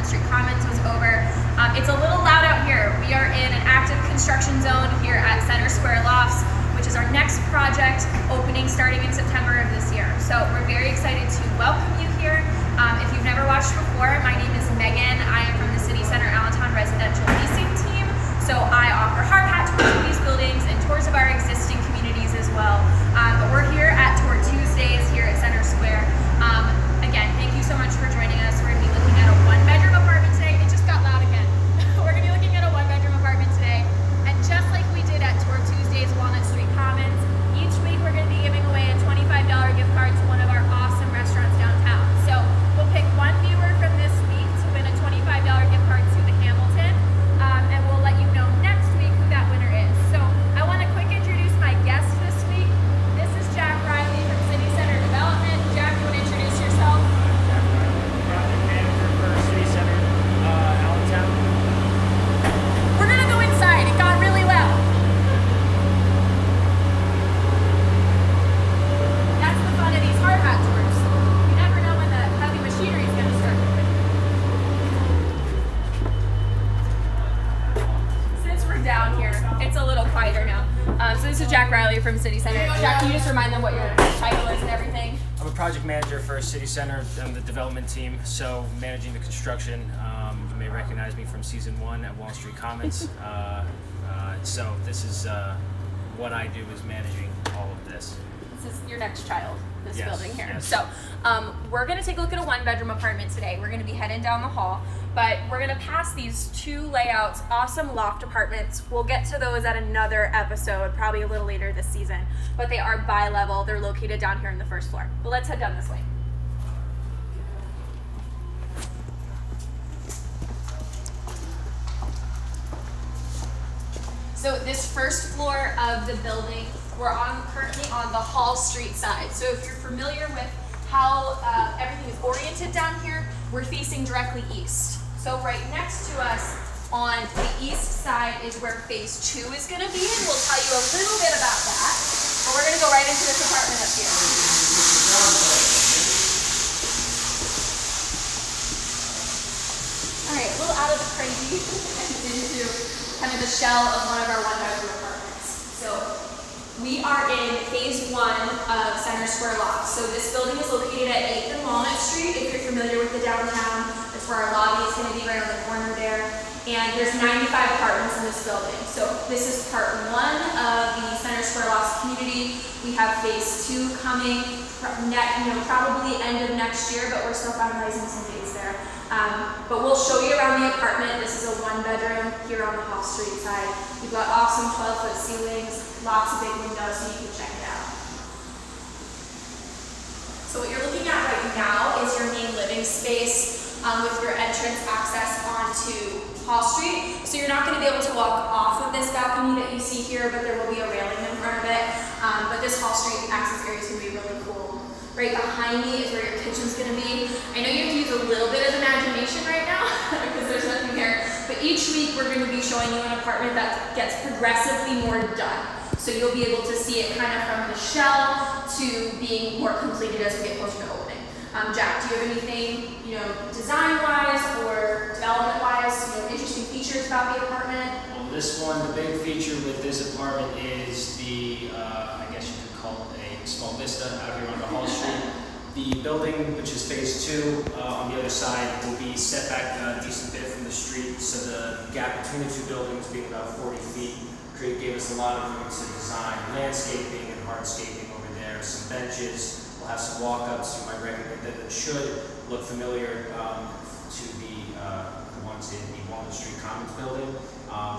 Street Commons was over. It's a little loud out here. We are in an active construction zone here at Center Square Lofts, which is our next project opening starting in September of this year. So we're very excited to welcome you here. If you've never watched before, my name is Megan. I am from the City Center Allentown residential leasing team. So I offer hard hat tours of these buildings and tours of our existing communities as well. But we're here at Tour Tuesdays here at Center Square. Again, thank you so much for joining us. We're going to be looking at a one-bedroom apartment today. It just got loud again. We're going to be looking at a one-bedroom apartment today. And just like we did at Tour Tuesdays, Walnut Street Commons, each week we're going to be giving away a $25 gift card to one of our awesome restaurants downtown. So we'll pick one viewer from this week to win a $25 gift card to the Hamilton, and we'll let you know next week who that winner is. So I want to quick introduce my guest this week. This is Jack Riley from City Center Development. Jack, you want to introduce yourself? Jack Riley, project manager for City Center Allentown. We're going to go inside. It got really loud. That's the fun of these hard hat tours. You never know when the heavy machinery is going to start moving. Since we're down here, it's a little quieter now. So this is Jack Riley from City Center. Jack, can you just remind them what your title is and everything? I'm a project manager for City Center and the development team, so managing the construction. You may recognize me from season 1 at Walnut Street Commons. So this is what I do, is managing all of this. This is your next child, this Yes, building here. yes. So we're going to take a look at a one-bedroom apartment today. We're going to be heading down the hall, but we're going to pass these two layouts, awesome loft apartments. We'll get to those at another episode, probably a little later this season, but they are bi-level. They're located down here on the first floor. But let's head down this way. So this first floor of the building, we're currently on the Hall Street side. So if you're familiar with how everything is oriented down here, we're facing directly east. So right next to us on the east side is where phase 2 is going to be, and we'll tell you a little bit about that. But we're going to go right into this apartment up here. All right, a little out of the crazy and into kind of the shell of one of our one-bedroom apartments. So we are in phase 1 of Center Square Lofts. So this building is located at 8th and Walnut Street. If you're familiar with the downtown, that's where our lobby is going to be, right on the corner there. And there's 95 apartments in this building. So this is part 1 of the Center Square Lofts community. We have phase 2 coming, probably end of next year, but we're still finalizing some dates there. But we'll show you around the apartment. This is a one-bedroom here on the Hall Street side. We've got awesome 12-foot ceilings, lots of big windows, so you can check it out. So what you're looking at right now is your main living space with your entrance access onto Hall Street. So you're not going to be able to walk off of this balcony that you see here, but there will be a railing in front of it. But this Hall Street access area is going to be really cool. Right behind me is where your kitchen's going to be. I know you have to use a little bit of imagination right now because there's nothing here. But each week we're going to be showing you an apartment that gets progressively more done. So you'll be able to see it kind of from the shell to being more completed as we get closer to opening. Jack, do you have anything, design-wise or development-wise, interesting features about the apartment? Well, this one, the big feature with this apartment is the, I guess you could call it a small vista out here on the Hall Street. The building, which is phase 2 on the other side, will be set back a decent bit from the street. So the gap between the two buildings being about 40 feet gave us a lot of room to design landscaping and hardscaping over there, some benches. We'll have some walk-ups. You might recognize that it should look familiar to the ones in the Walnut Street Commons building.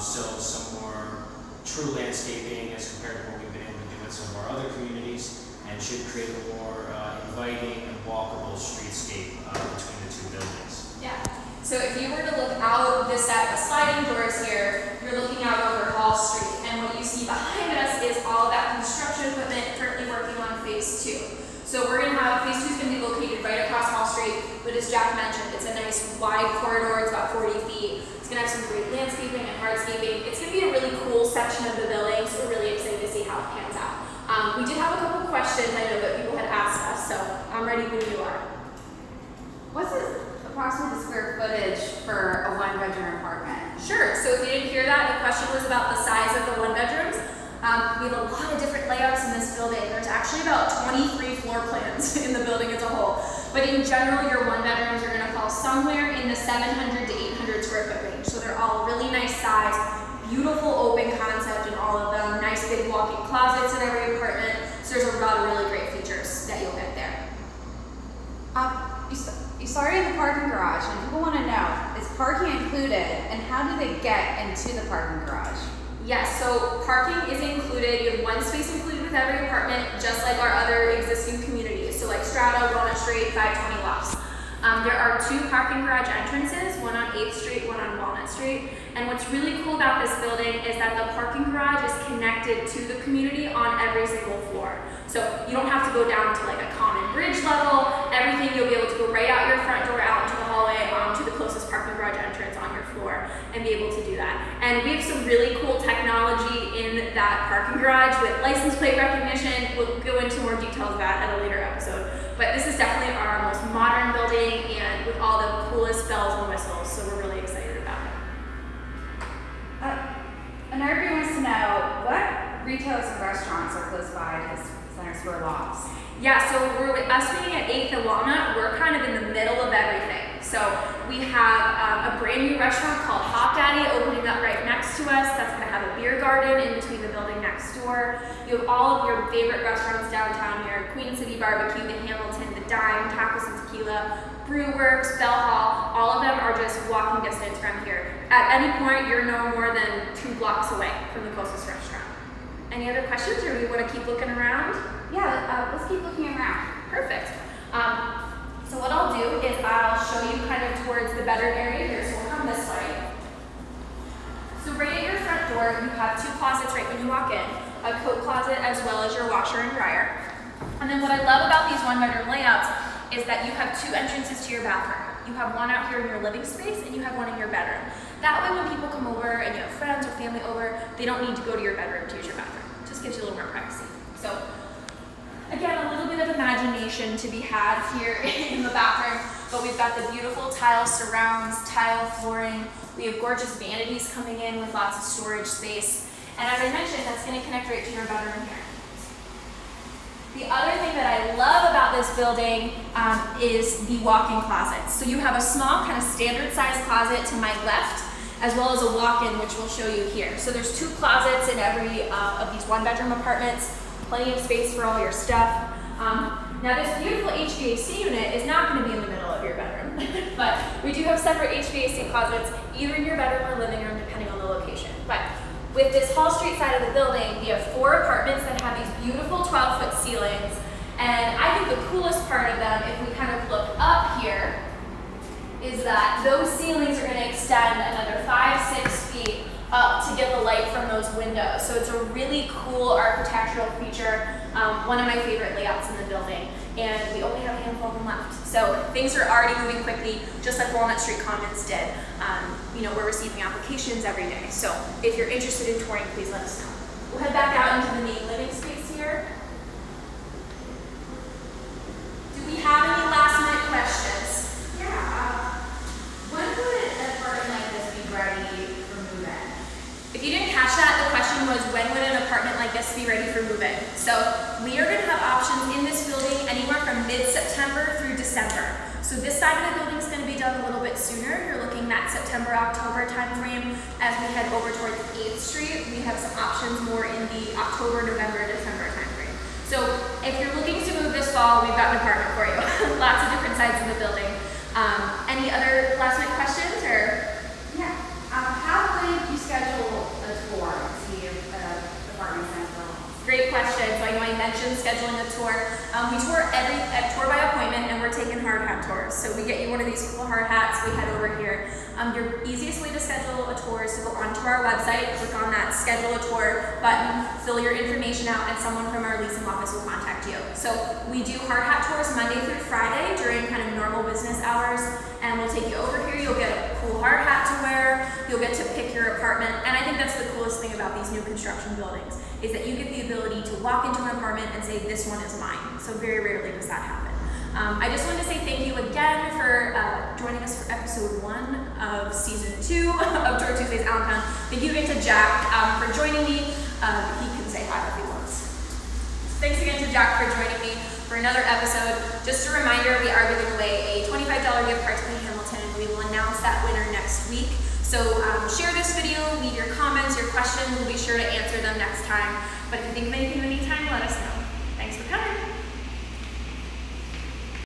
So some more true landscaping as compared to what we've been able to do in some of our other communities, and should create a more inviting and walkable streetscape between the two buildings. Yeah. So if you were to look out this set of sliding doors here, you're looking out over Hall Street, and what you see behind us is all that construction equipment currently working on phase 2. So we're going to have, phase 2 is going to be located right across Hall Street, but as Jack mentioned, it's a nice wide corridor. It's about 40 feet. It's going to have some great landscaping and hardscaping. It's going to be a really cool section of the building, so we're really excited to see how it pans out. We did have a couple questions I know that people had asked us, so I'm ready when you are. What's this approximate the square footage for a one-bedroom apartment? Sure, so if you didn't hear that, the question was about the size of the one bedrooms. We have a lot of different layouts in this building. There's actually about 23 floor plans in the building as a whole. But in general, your one bedrooms are gonna fall somewhere in the 700 to 800 square foot range. So they're all really nice size, beautiful open concept in all of them, nice big walk-in closets in every apartment. So there's a lot of really great features that you'll get there. You started in the parking garage, and people want to know, is parking included, and how do they get into the parking garage? Yes, so parking is included. You have one space included with every apartment, just like our other existing communities. So like Strata, Walnut Street, 520 Lofts. There are 2 parking garage entrances, one on 8th Street, one on Walnut Street. And what's really cool about this building is that the parking garage is connected to the community on every single floor. So you don't have to go down to like a common bridge level. Everything, you'll be able to go right out your front door, out into the hallway, to the closest parking garage entrance on your floor, and be able to do that. And we have some really cool technology in that parking garage with license plate recognition. We'll go into more details of that at a later episode. But this is definitely our most modern building and with all the coolest bells and whistles, so we're really excited about it. And everybody wants to know, what retailers and restaurants are close by to Center Square Lofts? Yeah, so we're with us being at 8th and Walnut, we're kind of in the middle of everything. So we have a brand new restaurant called Hot Daddy opening up right next to us. That's going to have a beer garden in between the building next door. You have all of your favorite restaurants downtown here: Queen City Barbecue, the Hamilton, the Dime, Tacos and Tequila, Brewworks, Bell Hall. All of them are just walking distance from here. At any point, you're no more than 2 blocks away from the closest restaurant. Any other questions, or do we want to keep looking around? Yeah, let's keep looking around. Perfect. So what I'll do is I'll show you kind of towards the bedroom area here. So we'll come this way. So right at your front door, you have 2 closets right when you walk in, a coat closet as well as your washer and dryer. And then what I love about these one-bedroom layouts is that you have 2 entrances to your bathroom. You have one out here in your living space, and you have one in your bedroom. That way when people come over and you have friends or family over, they don't need to go to your bedroom to use your bathroom. It just gives you a little more privacy. So again, a little bit of imagination to be had here in the bathroom, but we've got the beautiful tile surrounds, tile flooring. We have gorgeous vanities coming in with lots of storage space. And as I mentioned, that's going to connect right to your bedroom here. The other thing that I love about this building is the walk-in closets. So you have a small kind of standard size closet to my left, as well as a walk-in, which we'll show you here. So there's 2 closets in every of these one-bedroom apartments. Plenty of space for all your stuff. Now this beautiful HVAC unit is not going to be in the middle of your bedroom, but we do have separate HVAC closets either in your bedroom or living room depending on the location. But with this Hall Street side of the building, we have 4 apartments that have these beautiful 12-foot ceilings, and I think the coolest part of them, if we kind of look up here, is that those ceilings are going to extend another 5-6 feet up to get the light from those windows. So it's a really cool architectural feature, one of my favorite layouts in the building, and we only have a handful of them left. So things are already moving quickly, just like Walnut Street Commons did. You know, we're receiving applications every day. So if you're interested in touring, please let us know. We'll head back out into the main living space here. Do we have any last minute questions? Yeah, when would an apartment like this be ready for move-in? If you didn't catch that, the question was, when would an apartment like this be ready for move-in? So we are going to have options in this building anywhere from mid-September through December. So this side of the building is going to be done a little bit sooner. You're looking at September, October timeframe. As we head over towards 8th Street, we have some options more in the October, November, December timeframe. So if you're looking to move this fall, we've got an apartment for you. Lots of different sides of the building. Any other last minute questions? Or Yeah. How would you schedule a tour to see if apartments in Center? Great question. So I know I mentioned scheduling a tour. We tour tour by appointment, and we're taking hard hat tours. So we get you one of these cool hard hats. We head over here. Your easiest way to schedule a tour is to go onto our website, click on that schedule a tour button, fill your information out, and someone from our leasing office will contact you. So we do hard hat tours Monday through Friday during kind of normal business hours, and we'll take you over here. You'll get a cool hard hat to wear. You'll get to pick your apartment, and I think that's the coolest thing about these new construction buildings, is that you get the ability to walk into an apartment and say, this one is mine. So very rarely does that happen. I just wanted to say thank you again for joining us for episode 1 of season 2 of Tour Tuesdays Allentown. Thank you again to Jack for joining me. He can say hi if he wants. Thanks again to Jack for joining me for another episode. Just a reminder, we are giving away a $25 gift card to Play Hamilton, and we will announce that winner next week. So share this video, leave your comments, your questions. We'll be sure to answer them next time. But if you think of anything in the meantime, let us know. Thanks for coming.